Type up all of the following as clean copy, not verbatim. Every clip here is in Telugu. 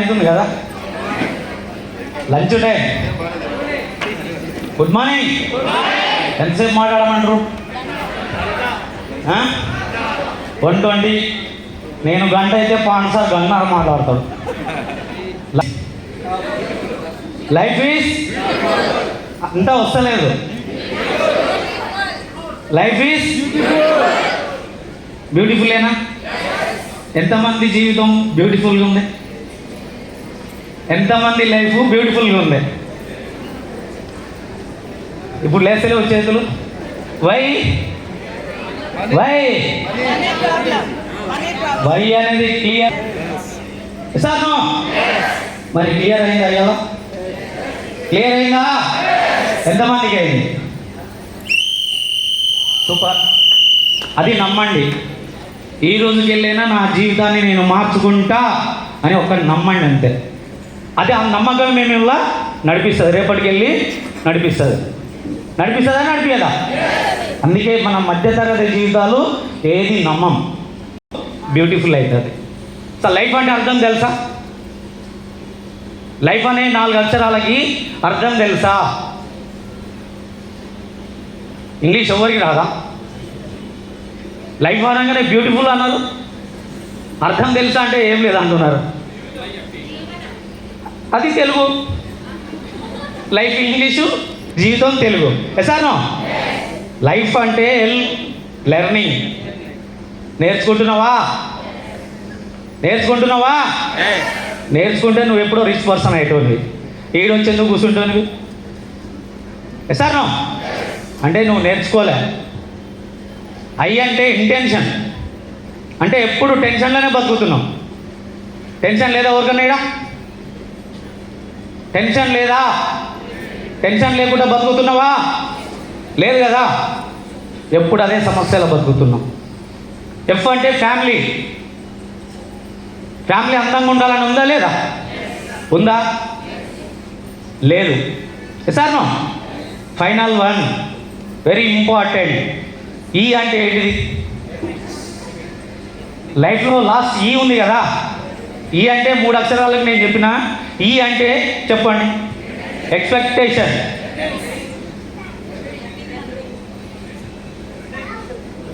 అవుతుంది కదా, లంచ్ టైం. Good morning. ఎంతసేపు మాట్లాడమంటారు? 120. నేను గంట అయితే పాండ్ సార్ గంటన్నర మాట్లాడతాడు. లైఫ్ ఈజ్ అంతా వస్తలేదు. లైఫ్ ఈజ్ బ్యూటిఫుల్లేనా? ఎంతమంది జీవితం బ్యూటిఫుల్గా ఉంది? ఎంతమంది లైఫ్ బ్యూటిఫుల్గా ఉంది? ఇప్పుడు లేస్తలేవు చేతులు. వై వై వై అనేది క్లియర్ సార్. మరి క్లియర్ అయిందా? అయ్యా క్లియర్ అయిందా? ఎంతమందికి అయింది? సూపర్. అది నమ్మండి. ఈ రోజుకి వెళ్ళైనా నా జీవితాన్ని నేను మార్చుకుంటా అని ఒక్కటి నమ్మండి అంతే. అది ఆ నమ్మకం మేము నడిపిస్తుంది, రేపటికి వెళ్ళి నడిపిస్తుంది. నడిపిస్తుందా నడిపియదా? అందుకే మన మధ్యతరగతి జీవితాలు ఏది నమ్మం, బ్యూటిఫుల్ అవుతుంది. సో లైఫ్ అంటే అర్థం తెలుసా? లైఫ్ అనే 4 అక్షరాలకి అర్థం తెలుసా? ఇంగ్లీష్ ఎవరికి రాదా? లైఫ్ అనగానే బ్యూటిఫుల్ అన్నారు, అర్థం తెలుసా అంటే ఏం లేదు అంటున్నారు. అది తెలుగు. లైఫ్ ఇంగ్లీషు, జీవితం తెలుగు. ఎసానో లైఫ్ అంటే లెర్నింగ్. నేర్చుకుంటున్నావా? నేర్చుకుంటున్నావా? నేర్చుకుంటే నువ్వు ఎప్పుడో రిచ్ పర్సన్ అయ్యేటోనివి. ఈడొచ్చి ఎందుకు కూర్చుంటావు? ఎసానో అంటే నువ్వు నేర్చుకోలే. ఐ అంటే ఇంటెన్షన్, అంటే ఎప్పుడు టెన్షన్లోనే బతుకుతున్నావు. టెన్షన్ లేదా ఎవరికన్నా? టెన్షన్ లేదా? టెన్షన్ లేకుండా బతుకుతున్నావా? లేదు కదా, ఎప్పుడు అదే సమస్యలో బతుకుతున్నాం. ఎఫ్ అంటే ఫ్యామిలీ. ఫ్యామిలీ అందంగా ఉండాలని ఉందా లేదా? ఉందా? లేదు. Sir no final one very important. ఈ అంటే ఏంటిది? లైఫ్లో లాస్ట్ ఈ ఉంది కదా, ఈ అంటే 3 అక్షరాలకు నేను చెప్పిన. ఈ అంటే చెప్పండి. ఎక్స్పెక్టేషన్.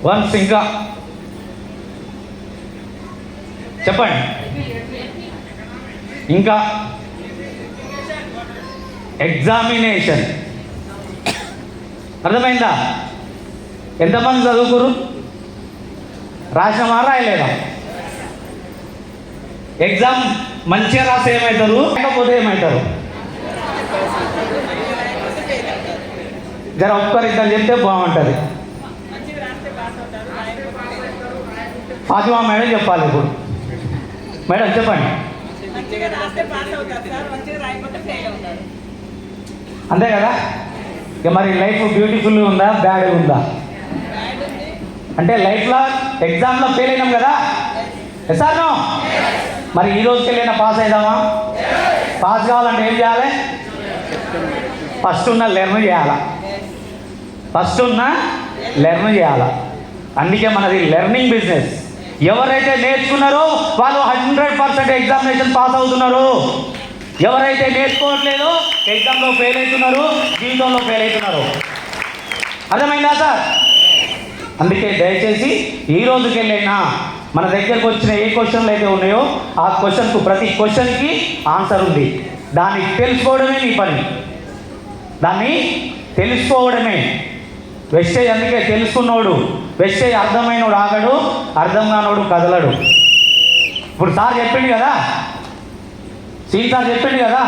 వన్స్ ఇంకా చెప్పండి. ఇంకా ఎగ్జామినేషన్. అర్థమైందా? ఎంతమంది చదువుకురు? రాసినమా రాయలేదా? ఎగ్జామ్ మంచిగా రాస్తే ఏమవుతారు, లేకపోతే ఏమవుతారు? జర ఒక్కరిద్దరు చెప్తే బాగుంటుంది. ఫాతిమా మేడం చెప్పాలి ఇప్పుడు. మేడం చెప్పండి. అంతే కదా. ఇక మరి లైఫ్ బ్యూటిఫుల్ ఉందా, బ్యాడ్ ఉందా? అంటే లైఫ్లో ఎగ్జామ్లో ఫెయిల్ అయినాం కదా. సార్ నో మరి ఈ రోజుకి వెళ్ళినా పాస్ అవుదామా? పాస్ కావాలంటే ఏం చేయాలి? ఫస్ట్ లెర్న్ చేయాలా. ఫస్ట్ లెర్న్ చేయాలా. అందుకే మనది లెర్నింగ్ బిజినెస్. ఎవరైతే నేర్చుకున్నారో వాళ్ళు 100% ఎగ్జామినేషన్ పాస్ అవుతున్నారు. ఎవరైతే నేర్చుకోవట్లేదో ఎగ్జామ్లో ఫెయిల్ అవుతున్నారు, జీవితంలో ఫెయిల్ అవుతున్నారు. అర్థమైందా సార్? అందుకే దయచేసి ఈ రోజుకి వెళ్ళైనా మన దగ్గరకు వచ్చిన ఏ క్వశ్చన్లు అయితే ఉన్నాయో ఆ క్వశ్చన్కు, ప్రతి క్వశ్చన్కి ఆన్సర్ ఉంది. దాన్ని తెలుసుకోవడమే నీ పని. దాన్ని తెలుసుకోవడమే వెస్టేజ్. అందుకే తెలుసుకున్నోడు వెస్టేజ్, అర్థమైనోడు ఆగడు, అర్థం కానోడు కదలడు. ఇప్పుడు సార్ చెప్పిండు కదా, సీన్ సార్ చెప్పిండు కదా,